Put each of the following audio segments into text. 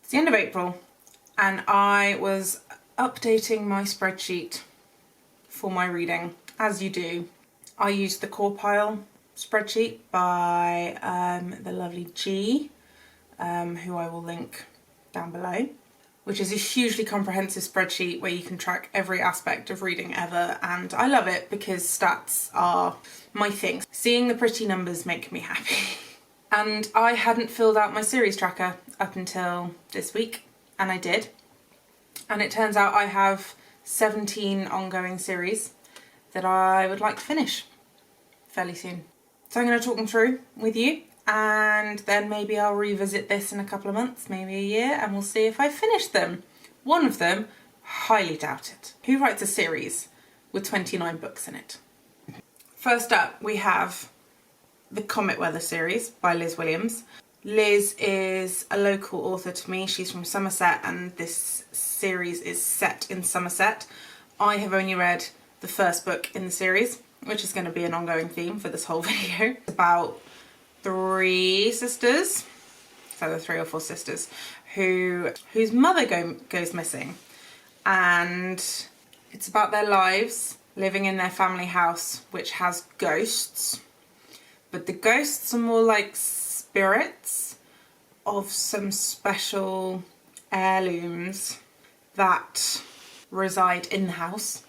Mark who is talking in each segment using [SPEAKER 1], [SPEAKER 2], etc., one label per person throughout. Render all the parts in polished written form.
[SPEAKER 1] It's the end of April and I was updating my spreadsheet for my reading, as you do. I used the Core Pile spreadsheet by the lovely G, who I will link down below, which is a hugely comprehensive spreadsheet where you can track every aspect of reading ever, and I love it because stats are my thing. Seeing the pretty numbers make me happy. And I hadn't filled out my series tracker up until this week, and I did. And it turns out I have 17 ongoing series that I would like to finish fairly soon. So I'm going to talk them through with you, and then maybe I'll revisit this in a couple of months, maybe a year, and we'll see if I finish them. One of them, highly doubt it. Who writes a series with 29 books in it? First up, we have the Comet Weather series by Liz Williams. Liz is a local author to me. She's from Somerset and this series is set in Somerset. I have only read the first book in the series, which is going to be an ongoing theme for this whole video. It's about 3 sisters, so the 3 or 4 sisters, whose mother goes missing, and it's about their lives living in their family house, which has ghosts. But the ghosts are more like spirits of some special heirlooms that reside in the house,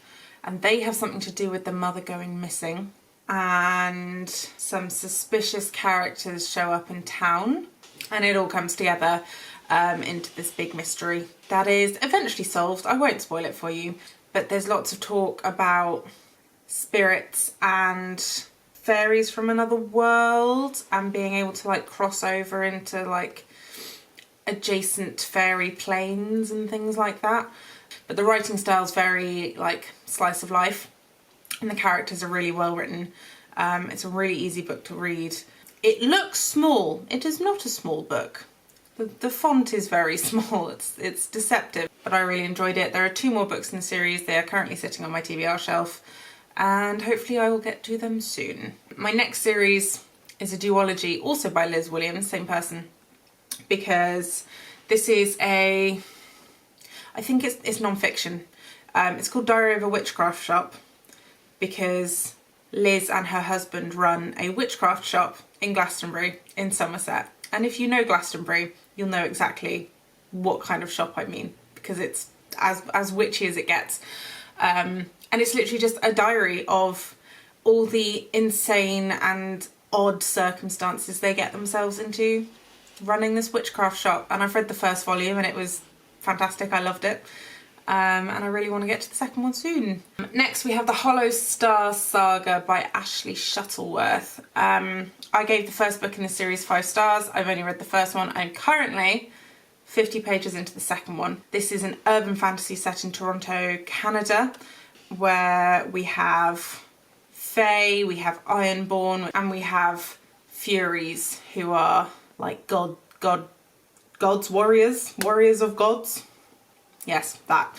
[SPEAKER 1] and they have something to do with the mother going missing. And some suspicious characters show up in town, and it all comes together into this big mystery that is eventually solved. I won't spoil it for you, but there's lots of talk about spirits and fairies from another world and being able to like cross over into like adjacent fairy planes and things like that. But the writing style's very like slice of life and the characters are really well written. It's a really easy book to read. It looks small. It is not a small book. The font is very small. It's deceptive, but I really enjoyed it. There are 2 more books in the series. They are currently sitting on my TBR shelf, and hopefully I will get to them soon. My next series is a duology, also by Liz Williams, same person, because this is I think it's non-fiction. It's called Diary of a Witchcraft Shop, because Liz and her husband run a witchcraft shop in Glastonbury in Somerset. And if you know Glastonbury, you'll know exactly what kind of shop I mean, because it's as witchy as it gets. And it's literally just a diary of all the insane and odd circumstances they get themselves into running this witchcraft shop. And I've read the first volume and it was fantastic. I loved it. And I really want to get to the second one soon. Next we have the Hollow Star Saga by Ashley Shuttleworth. I gave the first book in the series 5 stars. I've only read the first one. I'm currently 50 pages into the second one. This is an urban fantasy set in Toronto, Canada, where we have Fae, we have Ironborn, and we have Furies, who are like gods, warriors of gods. Yes, that.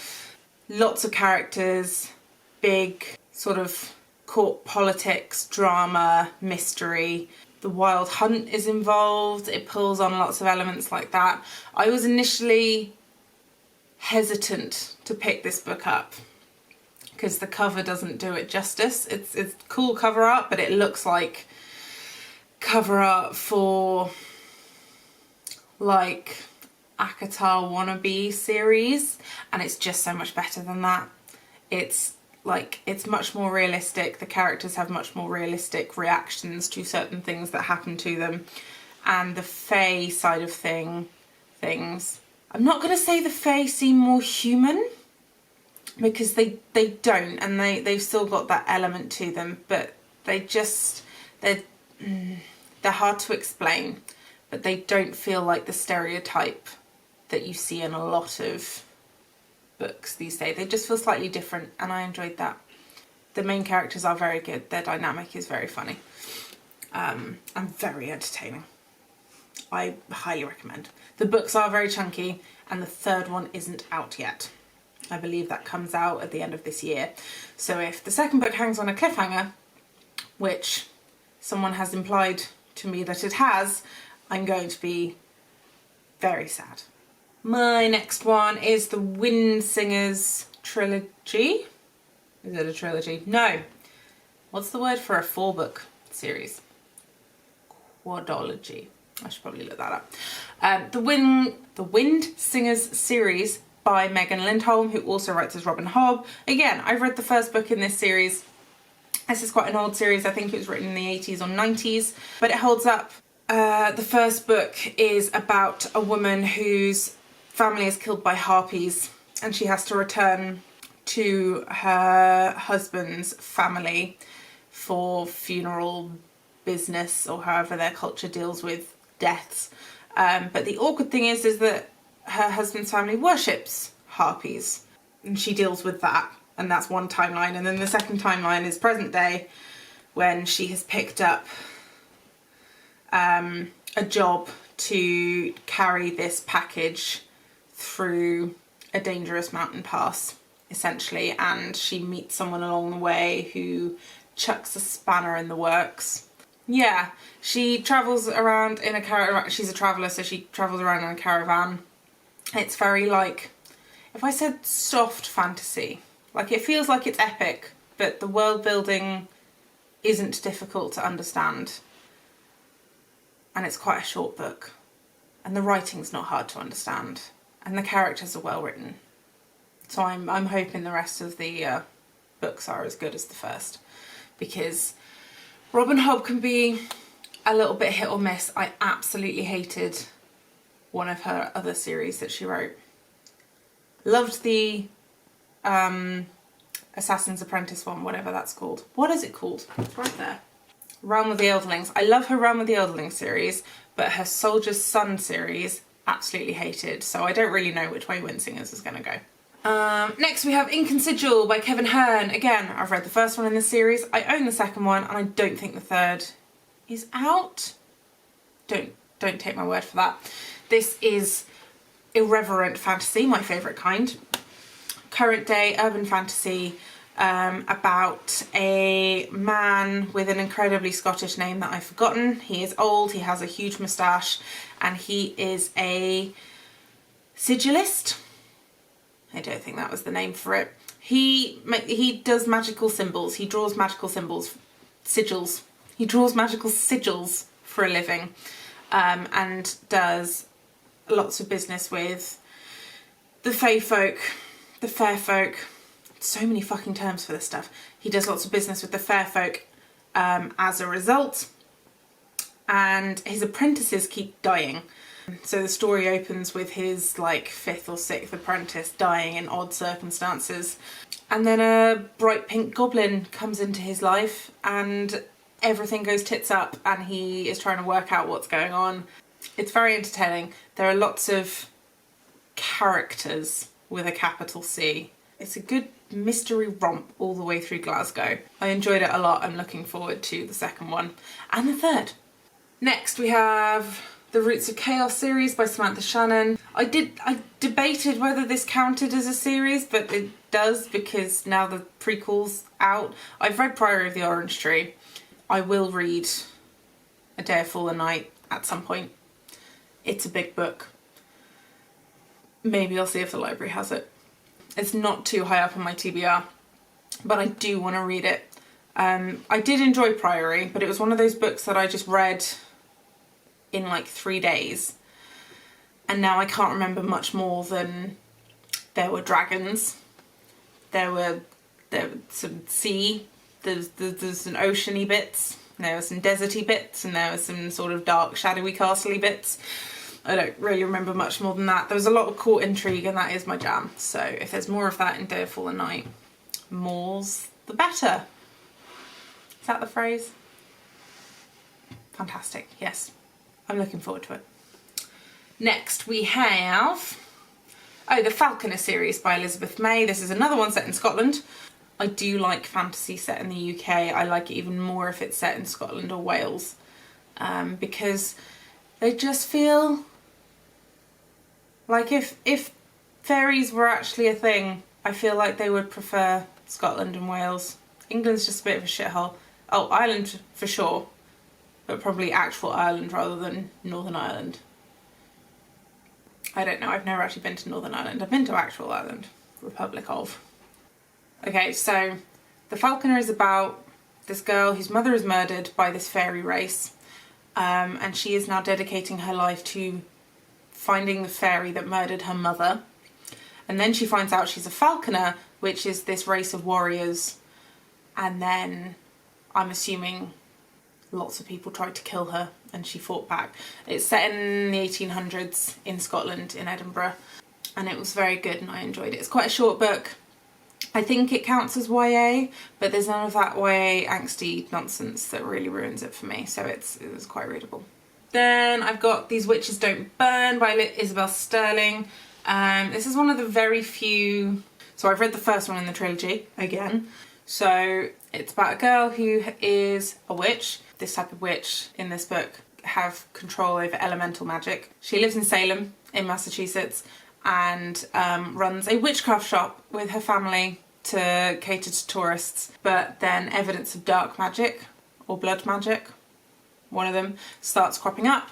[SPEAKER 1] Lots of characters, big sort of court politics, drama, mystery. The Wild Hunt is involved. It pulls on lots of elements like that. I was initially hesitant to pick this book up because the cover doesn't do it justice. It's cool cover art, but it looks like cover art for like ACOTAR wannabe series, and it's just so much better than that. It's much more realistic. The characters have much more realistic reactions to certain things that happen to them, and the Fae side of things. I'm not going to say the Fae seem more human, because they don't, and they've still got that element to them, but they're hard to explain, but they don't feel like the stereotype that you see in a lot of books these days. They just feel slightly different, and I enjoyed that. The main characters are very good. Their dynamic is very funny and very entertaining. I highly recommend. The books are very chunky, and the third one isn't out yet. I believe that comes out at the end of this year. So if the second book hangs on a cliffhanger, which someone has implied to me that it has, I'm going to be very sad. My next one is the Wind Singers trilogy. Is it a trilogy? No. What's the word for a 4-book series? Quadology. I should probably look that up. The Wind Singers series by Megan Lindholm, who also writes as Robin Hobb. Again, I've read the first book in this series. This is quite an old series. I think it was written in the 80s or 90s, but it holds up. The first book is about a woman whose family is killed by harpies, and she has to return to her husband's family for funeral business, or however their culture deals with deaths. But the awkward thing is that her husband's family worships harpies, and she deals with that, and that's one timeline. And then the second timeline is present day, when she has picked up a job to carry this package through a dangerous mountain pass, essentially, and she meets someone along the way who chucks a spanner in the works. Yeah, she travels around in a caravan. She's a traveller, so she travels around in a caravan. It's very, like, if I said soft fantasy, like, it feels like it's epic, but the world building isn't difficult to understand. And it's quite a short book. And the writing's not hard to understand. And the characters are well written. So I'm hoping the rest of the books are as good as the first. Because Robin Hobb can be a little bit hit or miss. I absolutely hated one of her other series that she wrote. Loved the Assassin's Apprentice one, whatever that's called. What is it called? It's right there. Realm of the Elderlings. I love her Realm of the Elderlings series, but her Soldier's Son series, absolutely hated. So I don't really know which way Wind Singers is going to go. Next we have Inconsidual by Kevin Hearn. Again, I've read the first one in this series. I own the second one, and I don't think the third is out. Don't take my word for that. This is irreverent fantasy, my favourite kind. Current day urban fantasy about a man with an incredibly Scottish name that I've forgotten. He is old, he has a huge moustache, and he is a sigillist. I don't think that was the name for it. He does magical symbols. He draws magical symbols, sigils. He draws magical sigils for a living, and does lots of business with the fae folk, the fair folk. So many fucking terms for this stuff. He does lots of business with the fair folk as a result, and his apprentices keep dying. So the story opens with his like 5th or 6th apprentice dying in odd circumstances, and then a bright pink goblin comes into his life and everything goes tits up, and he is trying to work out what's going on. It's very entertaining. There are lots of characters with a capital C. It's a good mystery romp all the way through Glasgow. I enjoyed it a lot. I'm looking forward to the second one and the third. Next we have the Roots of Chaos series by Samantha Shannon. I debated whether this counted as a series, but it does because now the prequel's out. I've read Priory of the Orange Tree. I will read A Day of Fallen Night at some point. It's a big book. Maybe I'll see if the library has it. It's not too high up on my TBR, but I do want to read it. I did enjoy Priory, but it was one of those books that I just read in like 3 days. And now I can't remember much more than there were dragons, there was some sea, there's some oceany bits, there were some deserty bits, and there was some sort of dark shadowy castle-y bits. I don't really remember much more than that. There was a lot of court intrigue, and that is my jam. So if there's more of that in Day of Fallen Night, more's the better. Is that the phrase? Fantastic, yes. I'm looking forward to it. Next we have, the Falconer series by Elizabeth May. This is another one set in Scotland. I do like fantasy set in the UK. I like it even more if it's set in Scotland or Wales, because they just feel like if fairies were actually a thing, I feel like they would prefer Scotland and Wales. England's just a bit of a shithole. Oh, Ireland for sure, but probably actual Ireland rather than Northern Ireland. I don't know, I've never actually been to Northern Ireland. I've been to actual Ireland, Republic of. Okay, so The Falconer is about this girl whose mother is murdered by this fairy race, and she is now dedicating her life to finding the fairy that murdered her mother. And then she finds out she's a falconer, which is this race of warriors, and then I'm assuming lots of people tried to kill her and she fought back. It's set in the 1800s in Scotland, in Edinburgh, and it was very good and I enjoyed it. It's quite a short book. I think it counts as YA, but there's none of that YA angsty nonsense that really ruins it for me, so it was quite readable. Then I've got These Witches Don't Burn by Isabel Sterling. This is one of the very few... So I've read the first one in the trilogy, again. So it's about a girl who is a witch. This type of witch in this book have control over elemental magic. She lives in Salem in Massachusetts and runs a witchcraft shop with her family to cater to tourists. But then evidence of dark magic or blood magic, one of them, starts cropping up,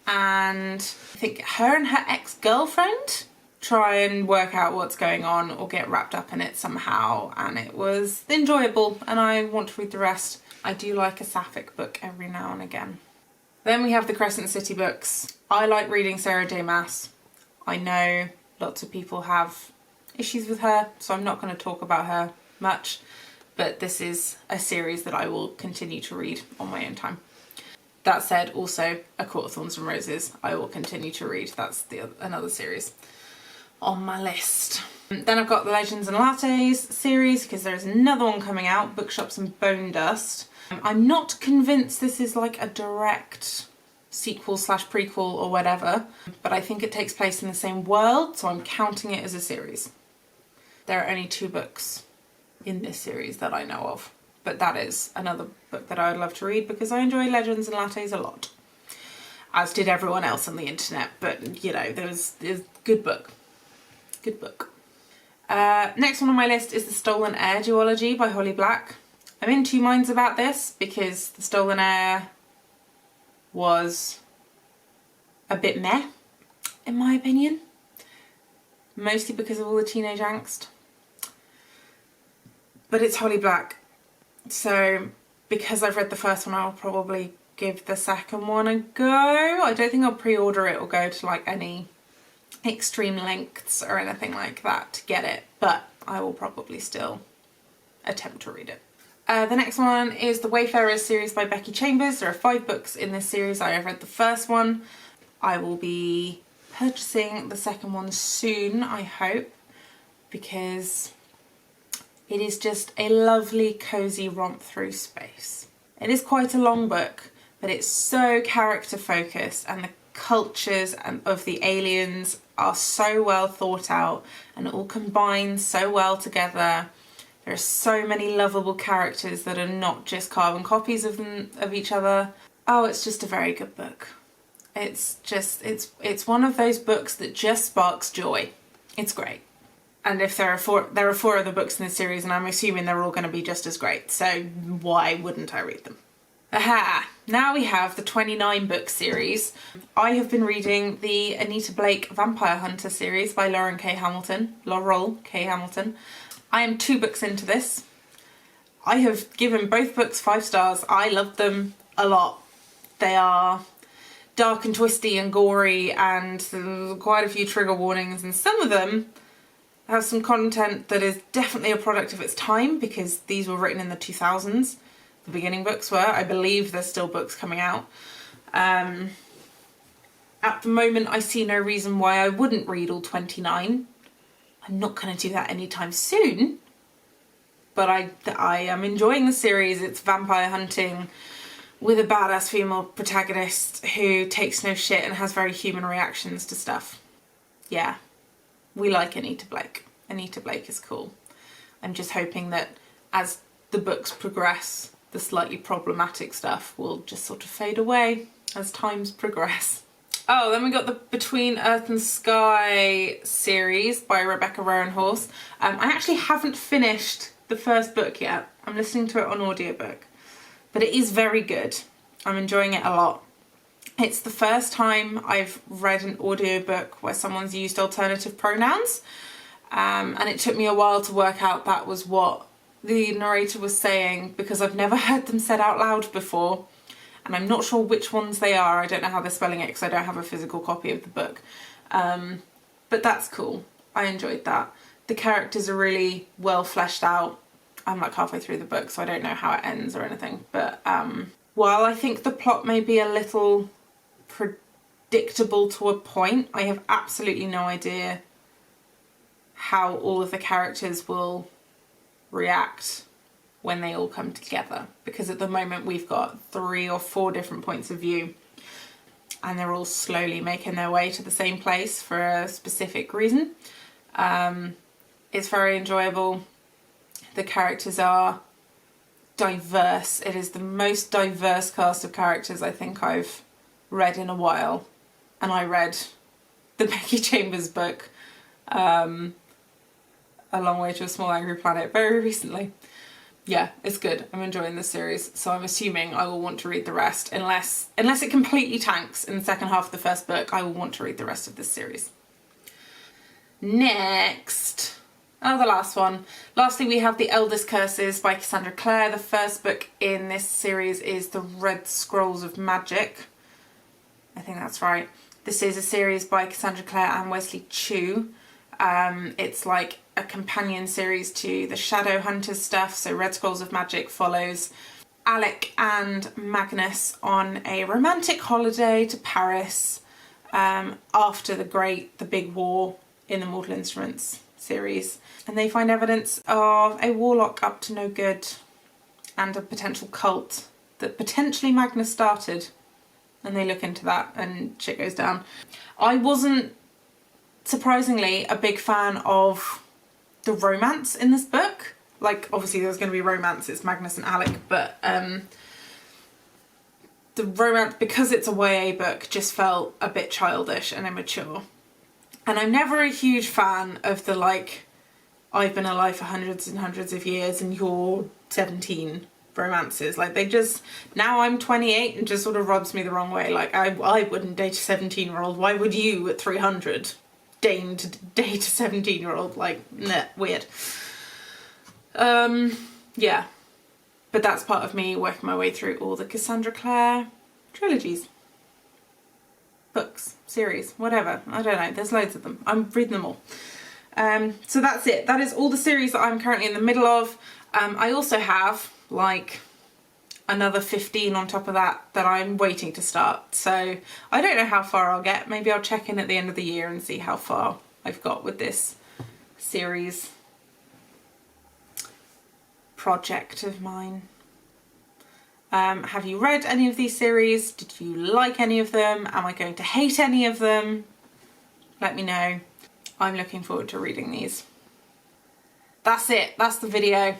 [SPEAKER 1] and I think her and her ex-girlfriend try and work out what's going on or get wrapped up in it somehow, and it was enjoyable and I want to read the rest. I do like a sapphic book every now and again. Then we have the Crescent City books. I like reading Sarah J Maas. I know lots of people have issues with her, so I'm not going to talk about her much, but this is a series that I will continue to read on my own time. That said, also A Court of Thorns and Roses I will continue to read. That's another series on my list. Then I've got the Legends and Lattes series, because there's another one coming out, Bookshops and Bone Dust. I'm not convinced this is like a direct sequel slash prequel or whatever, but I think it takes place in the same world, so I'm counting it as a series. There are only 2 books in this series that I know of, but that is another book that I would love to read because I enjoy Legends and Lattes a lot, as did everyone else on the internet, but you know, there's good book. Good book. Next one on my list is The Stolen Heir duology by Holly Black. I'm in 2 minds about this because The Stolen Heir was a bit meh, in my opinion. Mostly because of all the teenage angst. But it's Holly Black. So because I've read the first one, I'll probably give the second one a go. I don't think I'll pre-order it or go to like any extreme lengths or anything like that to get it, but I will probably still attempt to read it. The next one is the Wayfarers series by Becky Chambers. There are 5 books in this series. I have read the first one. I will be purchasing the second one soon, I hope, because it is just a lovely cozy romp through space. It is quite a long book, but it's so character focused and the cultures of the aliens are so well thought out and all combined so well together. There are so many lovable characters that are not just carbon copies of each other. Oh, it's just a very good book. It's one of those books that just sparks joy. It's great. And if there are 4 other books in the series, and I'm assuming they're all going to be just as great, so why wouldn't I read them? Aha! Now we have the 29 book series. I have been reading the Anita Blake Vampire Hunter series by Laurel K. Hamilton. I am 2 books into this. I have given both books 5 stars. I loved them a lot. They are dark and twisty and gory and quite a few trigger warnings, and some of them have some content that is definitely a product of its time because these were written in the 2000s. The beginning books were. I believe there's still books coming out. At the moment I see no reason why I wouldn't read all 29. I'm not going to do that anytime soon, but I am enjoying the series. It's vampire hunting with a badass female protagonist who takes no shit and has very human reactions to stuff. Yeah, we like Anita Blake. Anita Blake is cool. I'm just hoping that as the books progress, the slightly problematic stuff will just sort of fade away as times progress. Oh, then we got the Between Earth and Sky series by Rebecca Roanhorse. I actually haven't finished the first book yet. I'm listening to it on audiobook, but it is very good. I'm enjoying it a lot. It's the first time I've read an audiobook where someone's used alternative pronouns, and it took me a while to work out that was what the narrator was saying, because I've never heard them said out loud before, and I'm not sure which ones they are. I don't know how they're spelling it because I don't have a physical copy of the book, but that's cool. I enjoyed that. The characters are really well fleshed out. I'm like halfway through the book, so I don't know how it ends or anything, but while I think the plot may be a little predictable to a point, I have absolutely no idea how all of the characters will react when they all come together, because at the moment we've got 3 or 4 different points of view and they're all slowly making their way to the same place for a specific reason. It's very enjoyable. The characters are diverse. It is the most diverse cast of characters I think I've read in a while, and I read the Becky Chambers book, A Long Way to a Small Angry Planet, very recently. Yeah, it's good. I'm enjoying this series, so I'm assuming I will want to read the rest, unless it completely tanks in the second half of the first book. I will want to read the rest of this series. Next, the last one. Lastly, we have The Eldest Curses by Cassandra Clare. The first book in this series is The Red Scrolls of Magic. I think that's right. This is a series by Cassandra Clare and Wesley Chu. It's like a companion series to the Shadowhunters stuff. So Red Scrolls of Magic follows Alec and Magnus on a romantic holiday to Paris after the big war in the Mortal Instruments series. And they find evidence of a warlock up to no good and a potential cult that potentially Magnus started. And they look into that and shit goes down. I wasn't, surprisingly, a big fan of the romance in this book. Like, obviously there's going to be romance, it's Magnus and Alec, but the romance, because it's a YA book, just felt a bit childish and immature. And I'm never a huge fan of the, like, I've been alive for hundreds and hundreds of years and you're 17 romances. Like, they just, now I'm 28 and just sort of rubs me the wrong way. Like, I wouldn't date a 17-year-old. Why would you at 300 deign to date a 17-year-old? Like, nah, weird. Yeah. But that's part of me working my way through all the Cassandra Clare trilogies. Books, series, whatever. I don't know. There's loads of them. I'm reading them all. So that's it. That is all the series that I'm currently in the middle of. I also have, like, another 15 on top of that I'm waiting to start. So I don't know how far I'll get. Maybe I'll check in at the end of the year and see how far I've got with this series project of mine. Have you read any of these series? Did you like any of them? Am I going to hate any of them? Let me know. I'm looking forward to reading these. That's it. That's the video.